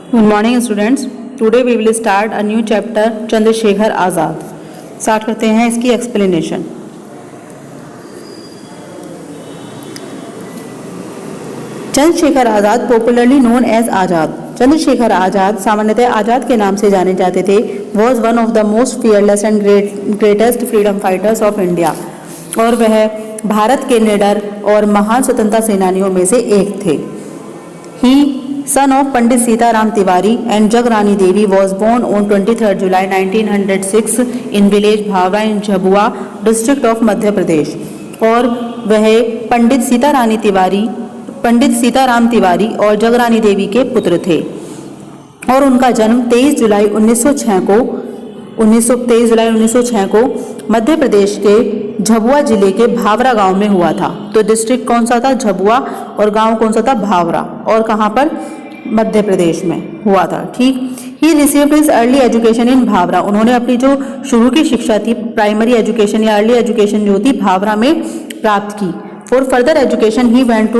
Good morning students. Today we will start a new chapter Chandrashekhar Azad. Start करते हैं इसकी explanation. Chandrashekhar Azad popularly known as आज़ाद. चंद्रशेखर आज़ाद सामान्यतः आज़ाद के नाम से जाने जाते थे. Was one of the most fearless and greatest freedom fighters of India. और वह भारत के निडर और महान स्वतंत्रता सेनानियों में से एक थे. ही son of Pandit Sitaram Tiwari and Jagrani Devi was born on 23rd July 1906 in village Bhavra in Jhabua district of Madhya Pradesh. और वह पंडित सीताराम तिवारी और जगरानी देवी के पुत्र थे. और उनका जन्म 23 जुलाई 1906 को मध्य प्रदेश के झबुआ जिले के भावरा गांव में हुआ था. तो डिस्ट्रिक्ट कौन सा था? झबुआ. और गांव कौन सा था? भावरा. और कहां पर? मध्य प्रदेश में हुआ था. ठीक. He received his early education in Bhavra. उन्होंने अपनी जो शुरू की शिक्षा थी, प्राइमरी एजुकेशन या अर्ली एजुकेशन जो थी, भावरा में प्राप्त की. For further education he went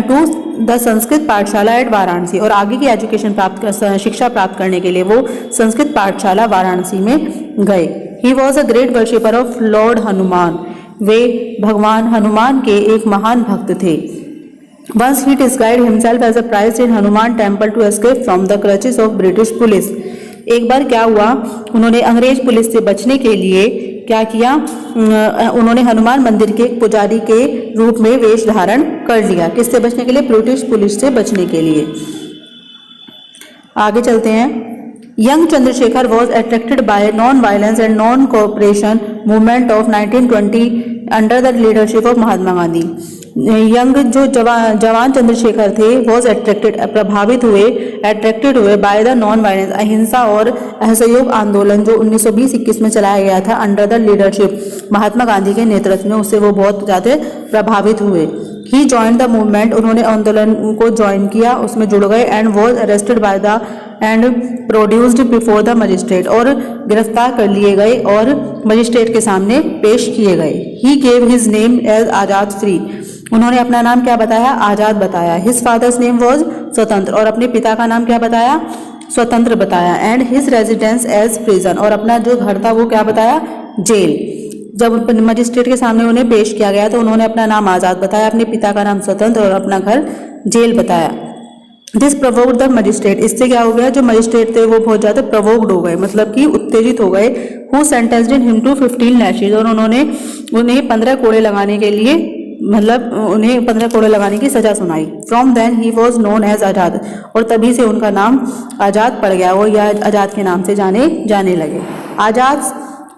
to the Sanskrit pathshala at Varanasi. और आगे की एजुकेशन शिक्षा प्राप्त करने के लिए वो संस्कृत पाठशाला वाराणसी में गए. He was a great worshipper of lord Hanuman. वे भगवान हनुमान के एक महान भक्त थे. Once he disguised himself as a priest in Hanuman temple to escape from the clutches of British police. एक बार क्या हुआ, उन्होंने अंग्रेज पुलिस से बचने के लिए क्या किया? उन्होंने हनुमान मंदिर के पुजारी के रूप में वेश धारण कर लिया. किससे बचने के लिए? ब्रिटिश पुलिस से बचने के लिए. आगे चलते हैं. Young Chandrashekhar was attracted by non violence and non cooperation movement of 1920 under the leadership of Mahatma Gandhi. Young जो जवान चंद्रशेखर थे वॉज प्रभावित हुए बाय द नॉन वायलेंस, अहिंसा और असहयोग आंदोलन जो 1920-21 में चलाया गया था under the leadership Mahatma Gandhi के नेतृत्व में. उससे वो बहुत ज़्यादा प्रभावित हुए. ही जॉइन द मूवमेंट. उन्होंने आंदोलन को ज्वाइन किया, उसमें जुड़ गए. And was arrested by the end produced before the magistrate. और गिरफ्तार कर लिए गए और मजिस्ट्रेट के सामने पेश किए गए. He gave his name as Azad free. उन्होंने अपना नाम क्या बताया? आज़ाद बताया. हिज फादर्स नेम वॉज स्वतंत्र. और अपने पिता का नाम क्या बताया? स्वतंत्र बताया. And his residence as prison. और अपना जो घर था वो क्या बताया? जेल. जब मजिस्ट्रेट के सामने उन्हें पेश किया गया तो उन्होंने अपना नाम आज़ाद बताया, अपने पिता का नाम स्वतंत्र और अपना घर जेल बताया. This provoked the magistrate. इससे क्या हो गया? जो मजिस्ट्रेट थे वो बहुत ज़्यादा प्रोवोक्ड हो गए, मतलब कि उत्तेजित हो गए. Who sentenced him to 15 lashes. और उन्हें 15 कोड़े लगाने के लिए, मतलब उन्हें 15 कोड़े लगाने की सजा सुनाई. From then he was known as Azad. और तभी से उनका नाम आज़ाद पड़ गया, वो या आज़ाद के नाम से जाने लगे. Azad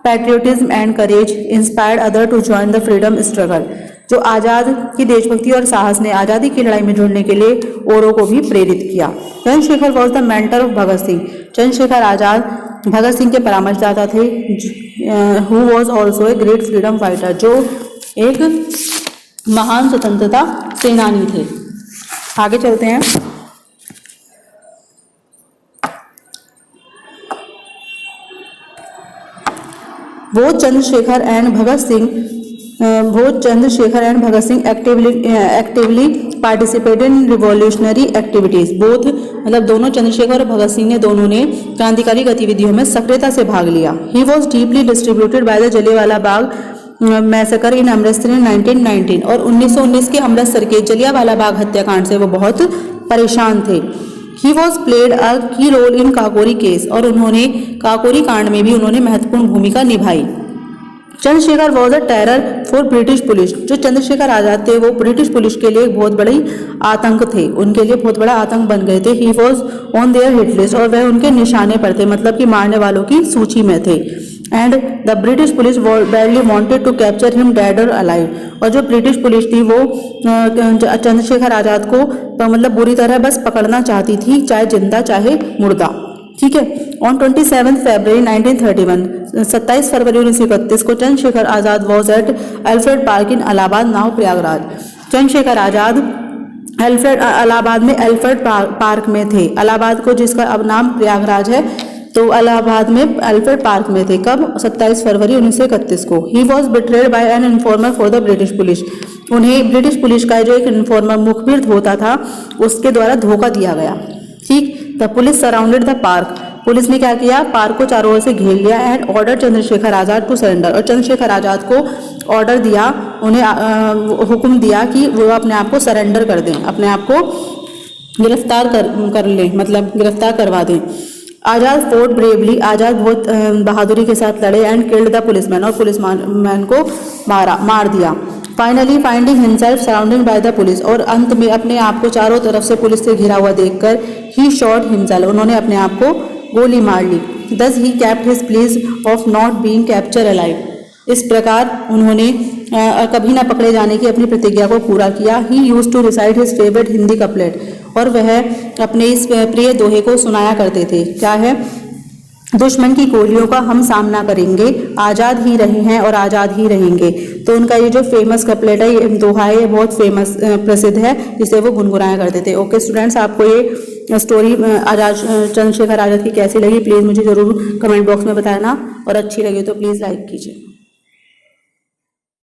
patriotism and courage inspired other to join the freedom struggle. जो आज़ाद की देशभक्ति और साहस ने आज़ादी की लड़ाई में जुड़ने के लिए औरों को भी प्रेरित किया. Chandrashekhar was the mentor of Bhagat Singh. Chandrashekhar Azad Bhagat Singh के परामर्शदाता थे. Who was also a great freedom fighter. जो एक महान स्वतंत्रता सेनानी थे. आगे चलते हैं. Both Chandrashekhar and Bhagat Singh actively participated in revolutionary activities. Both मतलब दोनों, चंद्रशेखर और भगत सिंह ने दोनों ने क्रांतिकारी गतिविधियों में सक्रियता से भाग लिया. He was deeply distributed by the Jallianwala Bagh massacre in Amritsar in 1919. और 1919 के अमृतसर के जलियांवाला बाग हत्याकांड से वो बहुत परेशान थे. ही वॉज प्लेड अ की रोल इन काकोरी केस. और उन्होंने काकोरी कांड में भी उन्होंने महत्वपूर्ण भूमिका निभाई. Chandrashekhar was a terror for British police. जो चंद्रशेखर आज़ाद थे वो ब्रिटिश पुलिस के लिए बहुत बड़ी आतंक थे, उनके लिए बहुत बड़ा आतंक बन गए थे. He was on their hit list. और वह उनके निशाने पर थे, मतलब कि मारने वालों की सूची में थे. And the British police badly wanted to capture him dead और अलाइव. और जो ब्रिटिश पुलिस थी वो चंद्रशेखर आज़ाद को मतलब बुरी तरह बस पकड़ना चाहती थी, चाहे जिंदा चाहे मुर्दा. ठीक है. ऑन 27 फरवरी 1931, 27 फरवरी 1931 को Chandrashekhar Azad was at Alfred Park in Allahabad now Prayagraj. Chandrashekhar Azad Allahabad में अल्फ्रेड पार्क में थे. इलाहाबाद को जिसका अब नाम प्रयागराज है, तो इलाहाबाद में अल्फ्रेड पार्क में थे. कब? 27 फरवरी 1931 को. He was betrayed by an informer for the British police. उन्हें ब्रिटिश पुलिस का जो एक इन्फॉर्मर मुखबिर होता था उसके द्वारा धोखा दिया गया. ठीक। The police surrounded the park, police ने क्या किया, पार्क को चारों ओर से घेर लिया। And order Chandrashekhar Azad to surrender, और चंद्रशेखर आजाद को ऑर्डर दिया, उन्हें हुक्म दिया कि वो अपने आप को सरेंडर कर दें, अपने आप को गिरफ्तार कर लें, मतलब गिरफ्तार करवा दें। आजाद फोर्ट ब्रेवली, आजाद बहुत बहादुरी के साथ लड़े। एंड किल्ड द पुलिसमैन, और पुलिसमैन को मार दिया। Finally finding himself surrounded by the police, और अंत में अपने आप को चारों तरफ से पुलिस से घिरा हुआ देखकर ही शॉट हिमसेल्फ, उन्होंने अपने आप को गोली मार ली। दस he kept his please of not being capture alive, इस प्रकार उन्होंने कभी न पकड़े जाने की अपनी प्रतिज्ञा को पूरा किया। He used to recite his favourite Hindi couplet, और वह अपने इस प्रिय दोहे को सुनाया करते थे। क्या है, दुश्मन की गोलियों का हम सामना करेंगे, आज़ाद ही रहे हैं और आज़ाद ही रहेंगे। तो उनका ये जो फेमस कपलेट है, ये दोहा है, ये बहुत फेमस प्रसिद्ध है, जिसे वो गुनगुनाया करते थे। ओके स्टूडेंट्स, आपको ये स्टोरी चंद्रशेखर आजाद की कैसी लगी, प्लीज़ मुझे ज़रूर कमेंट बॉक्स में बताना, और अच्छी लगी तो प्लीज़ लाइक कीजिए।